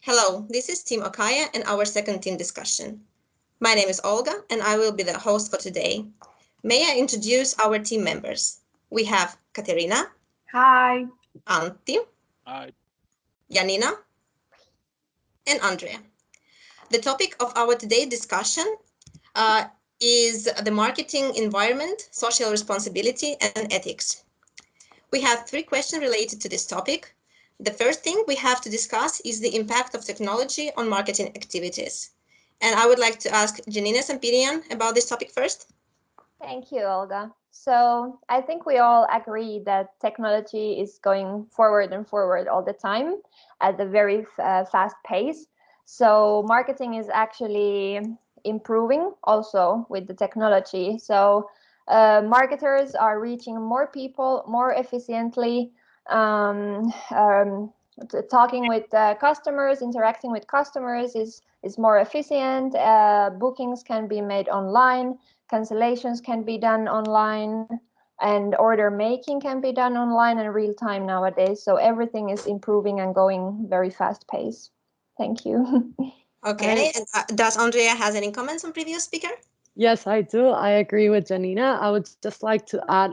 Hello, this is Team Okaya and our second team discussion. My name is Olga and I will be the host for today. May I introduce our team members? We have Katerina. Hi. Antti. Hi. Janina. And Andrea. The topic of our today's discussion is the marketing environment, social responsibility, and ethics. We have 3 questions related to this topic. The first thing we have to discuss is the impact of technology on marketing activities. And I would like to ask Janina Sampirian about this topic first. Thank you, Olga. So I think we all agree that technology is going forward and forward all the time at a very fast pace. So marketing is actually improving also with the technology. So marketers are reaching more people more efficiently, talking with customers, interacting with customers is more efficient. Bookings can be made online, cancellations can be done online, and order making can be done online in real time nowadays. So everything is improving and going very fast pace. Thank you. Okay, and does Andrea has any comments on previous speaker? Yes, I do. I agree with Janina. I would just like to add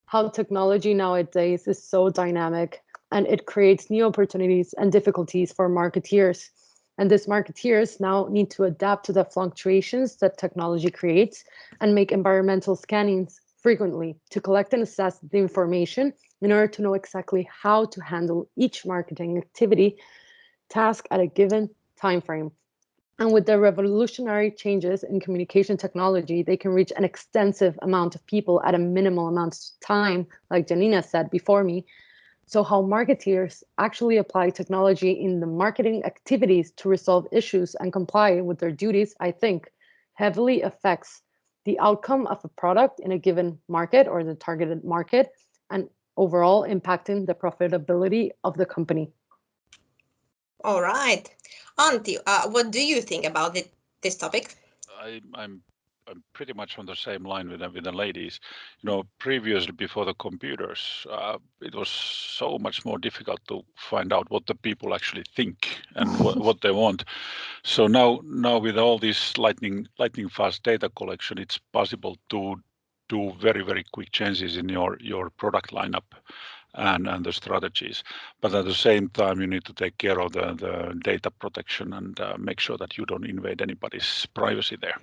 how technology nowadays is so dynamic and it creates new opportunities and difficulties for marketeers. And these marketeers now need to adapt to the fluctuations that technology creates and make environmental scannings frequently to collect and assess the information in order to know exactly how to handle each marketing activity task at a given time frame. And with the revolutionary changes in communication technology, they can reach an extensive amount of people at a minimal amount of time, like Janina said before me. So how marketeers actually apply technology in the marketing activities to resolve issues and comply with their duties, I think, heavily affects the outcome of a product in a given market or the targeted market, and overall impacting the profitability of the company. All right. Antti, what do you think about this topic? I'm pretty much on the same line with the ladies. Previously before the computers, it was so much more difficult to find out what the people actually think and what they want. So now with all this lightning fast data collection, it's possible to do very, very quick changes in your product lineup and the strategies. But at the same time, you need to take care of the data protection and make sure that you don't invade anybody's privacy there.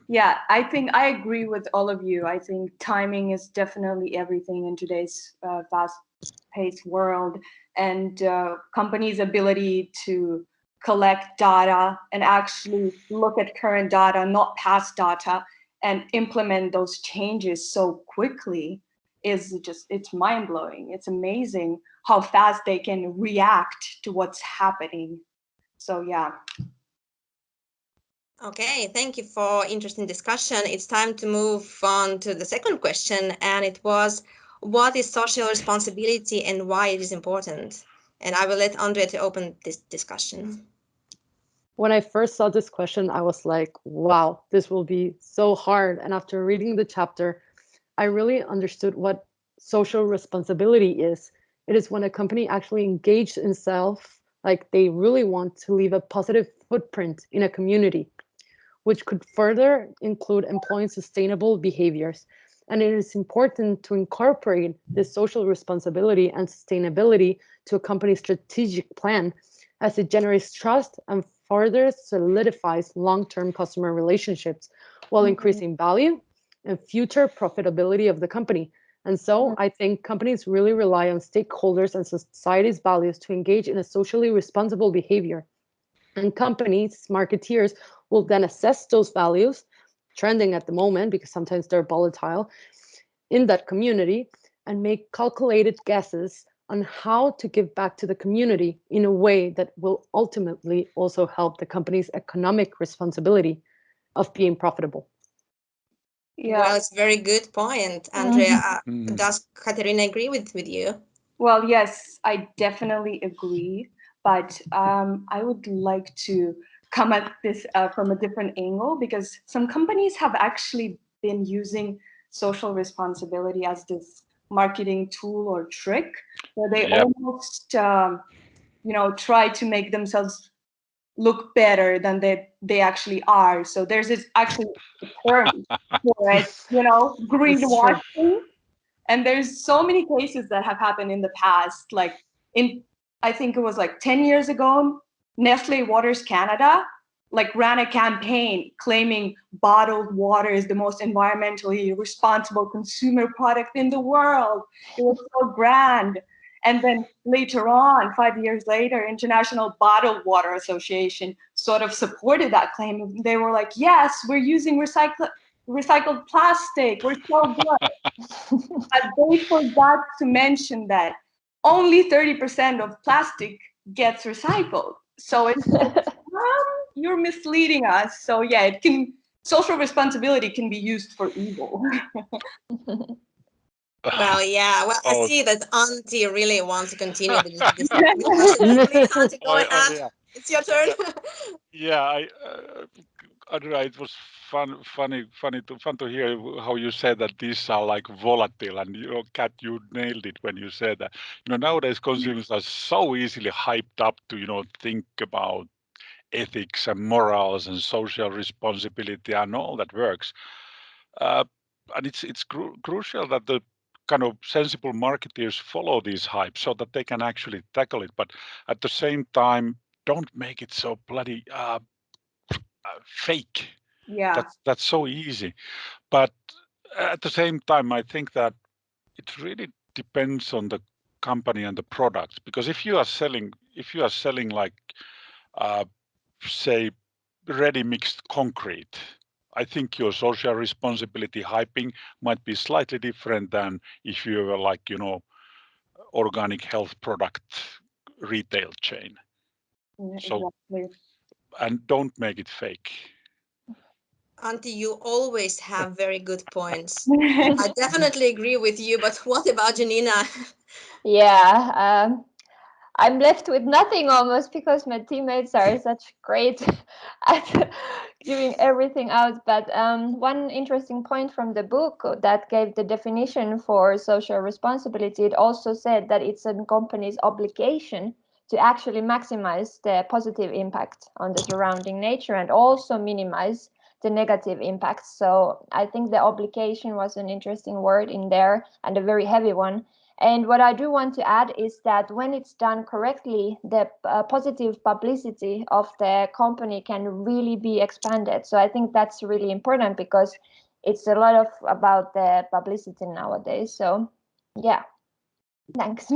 Yeah, I think I agree with all of you. I think timing is definitely everything in today's fast-paced world, and companies' ability to collect data and actually look at current data, not past data, and implement those changes so quickly is it's mind-blowing. It's amazing how fast they can react to what's happening. So yeah. Okay, thank you for interesting discussion. It's time to move on to the second question, and it was, what is social responsibility and why it is important? And I will let Andrea to open this discussion. When I first saw this question, I was like, wow, this will be so hard. And after reading the chapter, I really understood what social responsibility is. It is when a company actually engages in self, like they really want to leave a positive footprint in a community, which could further include employing sustainable behaviors. And it is important to incorporate this social responsibility and sustainability to a company's strategic plan, as it generates trust and further solidifies long-term customer relationships while increasing value and future profitability of the company. And so I think companies really rely on stakeholders and society's values to engage in a socially responsible behavior. And companies, marketeers, will then assess those values, trending at the moment because sometimes they're volatile, in that community, and make calculated guesses on how to give back to the community in a way that will ultimately also help the company's economic responsibility of being profitable. Yeah. Well, it's a very good point, Andrea. Does Katerina agree with you? Well, yes, I definitely agree. But I would like to come at this from a different angle, because some companies have actually been using social responsibility as this marketing tool or trick where they almost try to make themselves look better than they actually are. So there's actually a term for it, greenwashing. And there's so many cases that have happened in the past. Like I think it was like 10 years ago, Nestle Waters Canada ran a campaign claiming bottled water is the most environmentally responsible consumer product in the world. It was so grand. And then later on, 5 years later, International Bottled Water Association sort of supported that claim. They were like, yes, we're using recycled plastic. We're so good. But they forgot to mention that only 30% of plastic gets recycled. So it's you're misleading us. So yeah, social responsibility can be used for evil. Well, yeah. Well, I see that Auntie really wants to continue the discussion. Please, Auntie, go ahead. Yeah. It's your turn. Yeah, Andrea, it was fun to hear how you said that these are like volatile, and Kat, you nailed it when you said that. Nowadays consumers are so easily hyped up to think about ethics and morals and social responsibility and all that works. And it's crucial that the kind of sensible marketeers follow these hypes so that they can actually tackle it. But at the same time, don't make it so bloody fake. Yeah. That's so easy. But at the same time, I think that it really depends on the company and the products. Because if you are selling like say ready mixed concrete, I think your social responsibility hyping might be slightly different than if you were like organic health product retail chain. So exactly. And don't make it fake. Auntie, you always have very good points. I definitely agree with you, but what about Janina? Yeah, I'm left with nothing almost because my teammates are such great at giving everything out. But one interesting point from the book that gave the definition for social responsibility, it also said that it's a company's obligation to actually maximize the positive impact on the surrounding nature and also minimize the negative impacts. So I think the obligation was an interesting word in there and a very heavy one. And what I do want to add is that when it's done correctly, the positive publicity of the company can really be expanded. So I think that's really important because it's a lot about the publicity nowadays. So yeah, thanks.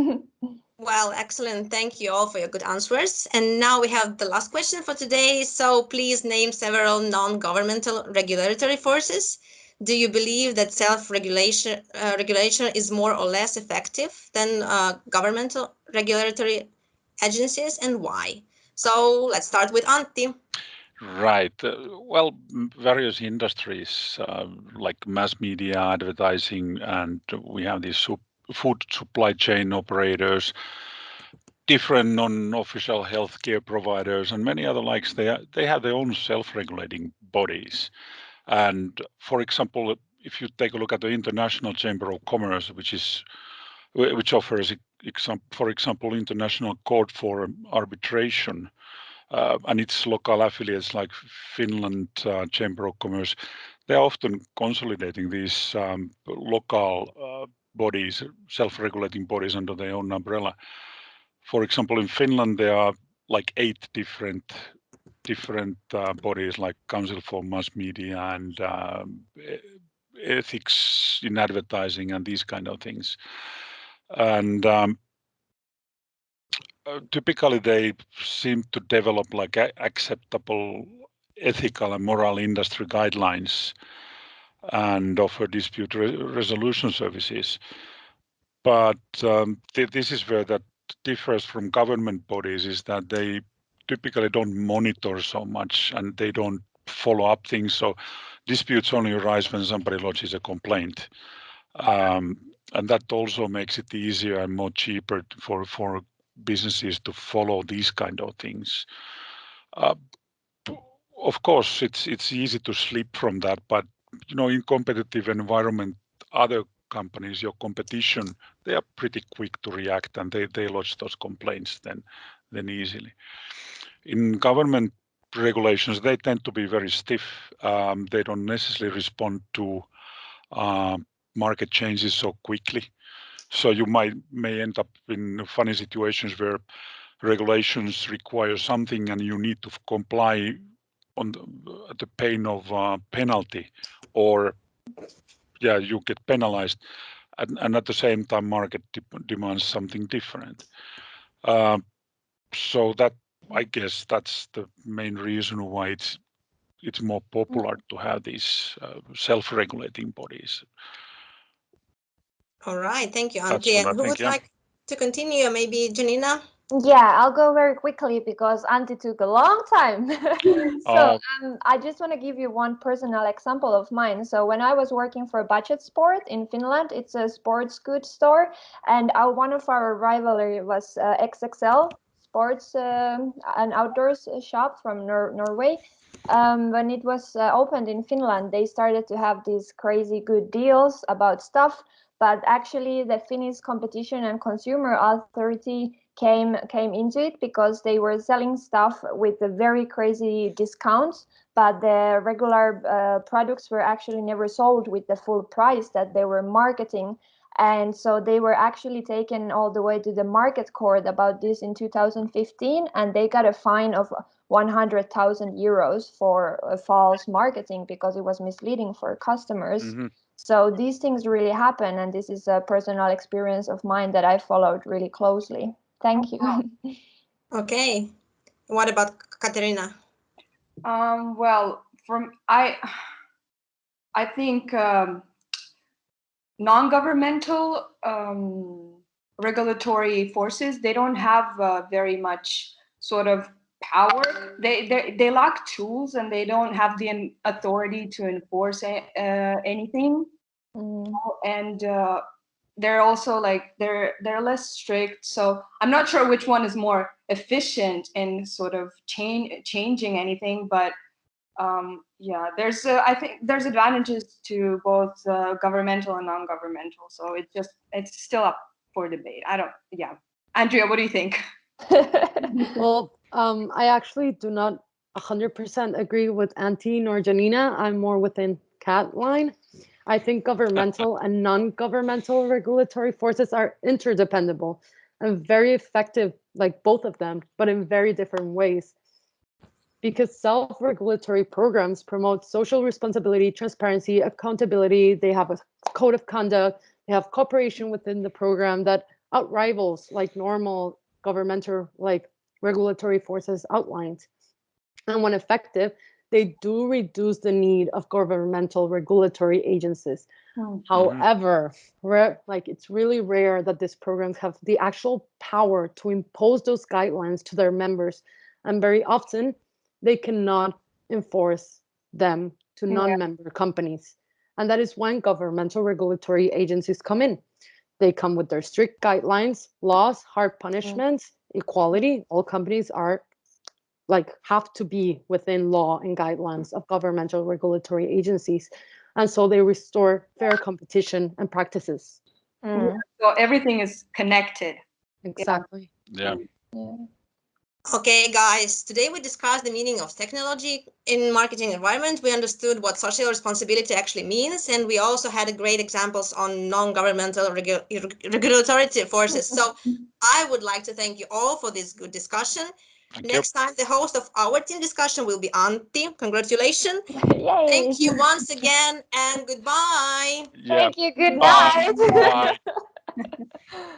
Well, excellent. Thank you all for your good answers. And now we have the last question for today. So please name several non-governmental regulatory forces. Do you believe that self-regulation regulation is more or less effective than governmental regulatory agencies, and why? So let's start with Antti. Right. Well, various industries like mass media, advertising, and we have these food supply chain operators, different non-official healthcare providers, and many other likes. They have their own self-regulating bodies. And for example, if you take a look at the International Chamber of Commerce, which offers, for example, International Court for Arbitration, and its local affiliates like Finland Chamber of Commerce, they're often consolidating these local bodies, self-regulating bodies under their own umbrella. For example, in Finland, there are like 8 different bodies like Council for Mass Media and Ethics in Advertising and these kind of things. And typically they seem to develop like acceptable ethical and moral industry guidelines and offer dispute resolution services. But this is where that differs from government bodies, is that they typically don't monitor so much and they don't follow up things. So disputes only arise when somebody lodges a complaint. And that also makes it easier and more cheaper for businesses to follow these kind of things. Of course, it's easy to slip from that, but in competitive environment, other companies, your competition, they are pretty quick to react and they lodge those complaints then then easily. In government regulations, they tend to be very stiff. They don't necessarily respond to market changes so quickly. So you may end up in funny situations where regulations require something and you need to comply on the pain of penalty, or you get penalized, and at the same time market demands something different. So that, I guess that's the main reason why it's more popular to have these self-regulating bodies. All right, thank you, That's Antti. what I Who think, would like to continue? Maybe Janina? Yeah, I'll go very quickly because Antti took a long time. So I just want to give you one personal example of mine. So when I was working for Budget Sport in Finland, it's a sports goods store, and one of our rivalry was XXL Sports and Outdoors shop from Norway. When it was opened in Finland, they started to have these crazy good deals about stuff, but actually the Finnish Competition and Consumer Authority came into it because they were selling stuff with a very crazy discounts, but the regular products were actually never sold with the full price that they were marketing. And so they were actually taken all the way to the market court about this in 2015, and they got a fine of 100,000 euros for false marketing because it was misleading for customers. Mm-hmm. So these things really happen, and this is a personal experience of mine that I followed really closely. Thank you. Okay. What about Katerina? Well, I think non-governmental regulatory forces, they don't have very much sort of power. They lack tools, and they don't have the authority to enforce anything. And they're also like they're less strict. So I'm not sure which one is more efficient in sort of changing anything, but I think there's advantages to both governmental and non-governmental. So it's still up for debate. Andrea, what do you think? Well, I actually do not 100% agree with Antti nor Janina. I'm more within Kat line. I think governmental and non-governmental regulatory forces are interdependable and very effective, like both of them, but in very different ways. Because self-regulatory programs promote social responsibility, transparency, accountability. They have a code of conduct. They have cooperation within the program that outrivals like normal governmental like regulatory forces outlined. And when effective, they do reduce the need of governmental regulatory agencies. However, it's really rare that these programs have the actual power to impose those guidelines to their members, and very often they cannot enforce them to non-member companies. And that is when governmental regulatory agencies come in. They come with their strict guidelines, laws, hard punishments, equality. All companies are have to be within law and guidelines of governmental regulatory agencies. And so they restore fair competition and practices. So everything is connected. Exactly. Yeah. Okay, guys, today we discussed the meaning of technology in marketing environment. We understood what social responsibility actually means, and we also had great examples on non-governmental regulatory forces. So I would like to thank you all for this good discussion. Next time, the host of our team discussion will be Antti. Congratulations. Yay. Thank you once again, and goodbye. Yeah. Thank you. Good Bye. night. Bye.